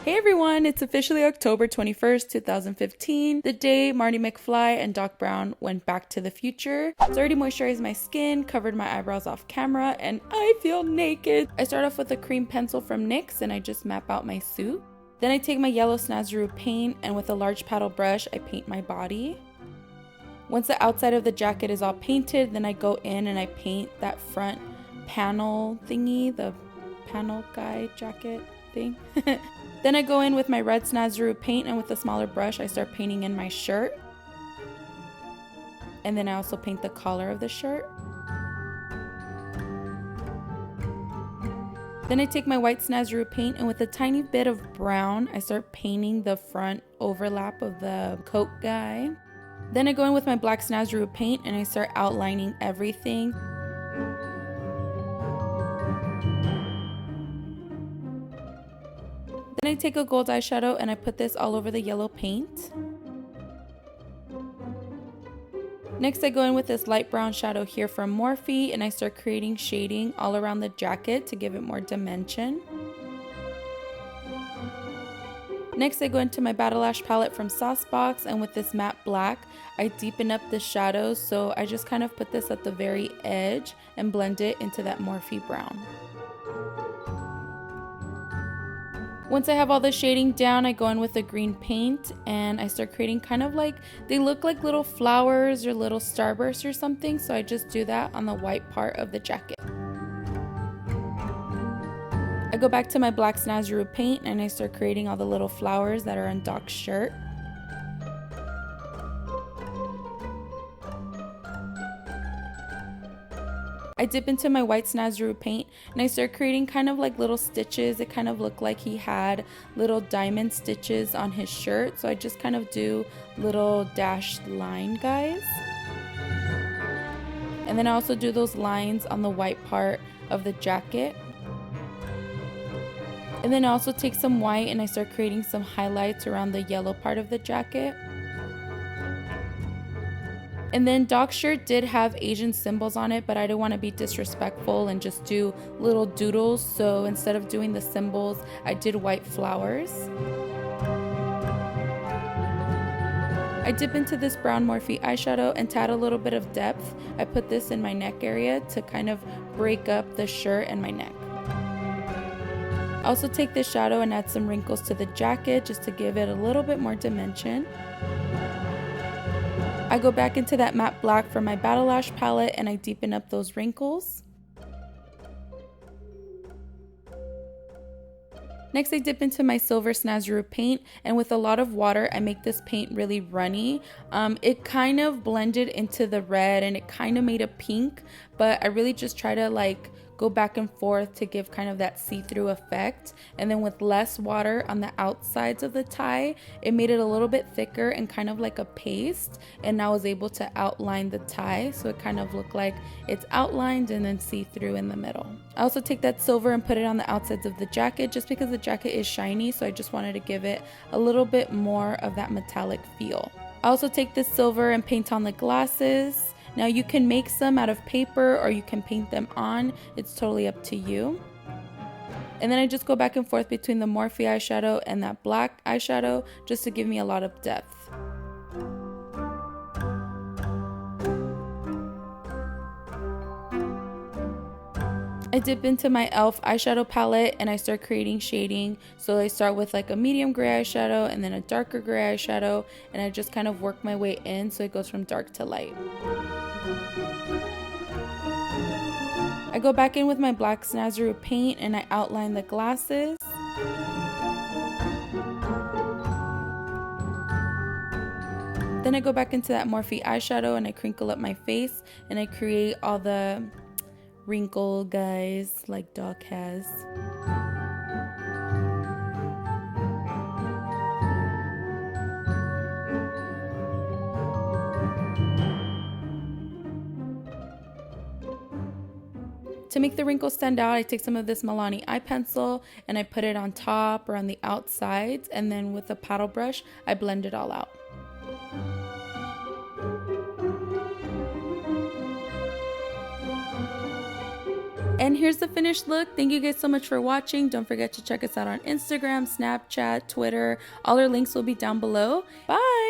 Hey everyone, it's officially October 21st, 2015, the day Marty McFly and Doc Brown went back to the future. It's already moisturized my skin, covered my eyebrows off camera, and I feel naked. I start off with a cream pencil from NYX and I just map out my suit. Then I take my yellow Snazaroo paint and with a large paddle brush, I paint my body. Once the outside of the jacket is all painted, then I go in and I paint that front panel thingy, the panel guy jacket thing. Then I go in with my red Snazaroo paint and with a smaller brush I start painting in my shirt. And then I also paint the collar of the shirt. Then I take my white Snazaroo paint and with a tiny bit of brown I start painting the front overlap of the coat guy. Then I go in with my black Snazaroo paint and I start outlining everything. Then I take a gold eyeshadow and I put this all over the yellow paint. Next I go in with this light brown shadow here from Morphe and I start creating shading all around the jacket to give it more dimension. Next I go into my Battle Lash palette from Saucebox and with this matte black I deepen up the shadows, so I just kind of put this at the very edge and blend it into that Morphe brown. Once I have all the shading down, I go in with a green paint and I start creating kind of like, they look like little flowers or little starbursts or something, so I just do that on the white part of the jacket. I go back to my black Snazaroo paint and I start creating all the little flowers that are on Doc's shirt. I dip into my white Snazaroo paint and I start creating kind of like little stitches. It kind of looked like he had little diamond stitches on his shirt, so I just kind of do little dashed line guys. And then I also do those lines on the white part of the jacket. And then I also take some white and I start creating some highlights around the yellow part of the jacket. And then Doc's shirt did have Asian symbols on it, but I didn't want to be disrespectful and just do little doodles, so instead of doing the symbols, I did white flowers. I dip into this brown Morphe eyeshadow and to add a little bit of depth, I put this in my neck area to kind of break up the shirt and my neck. I also take this shadow and add some wrinkles to the jacket just to give it a little bit more dimension. I go back into that matte black from my Battle Lash palette and I deepen up those wrinkles. Next I dip into my silver Snazaroo paint and with a lot of water I make this paint really runny. It kind of blended into the red and it kind of made a pink, but I really just try to like go back and forth to give kind of that see-through effect. And then with less water on the outsides of the tie, it made it a little bit thicker and kind of like a paste, and I was able to outline the tie so it kind of looked like it's outlined and then see-through in the middle. I also take that silver and put it on the outsides of the jacket just because the jacket is shiny, so I just wanted to give it a little bit more of that metallic feel. I also take this silver and paint on the glasses. Now you can make some out of paper or you can paint them on, it's totally up to you. And then I just go back and forth between the Morphe eyeshadow and that black eyeshadow just to give me a lot of depth. I dip into my e.l.f. eyeshadow palette and I start creating shading. So I start with like a medium gray eyeshadow and then a darker gray eyeshadow, and I just kind of work my way in so it goes from dark to light. I go back in with my black Snazaroo paint and I outline the glasses. Then I go back into that Morphe eyeshadow and I crinkle up my face and I create all the wrinkle guys like Doc has. To make the wrinkles stand out, I take some of this Milani eye pencil and I put it on top or on the outsides, and then with a paddle brush I blend it all out. And here's the finished look. Thank you guys so much for watching. Don't forget to check us out on Instagram, Snapchat, Twitter. All our links will be down below. Bye!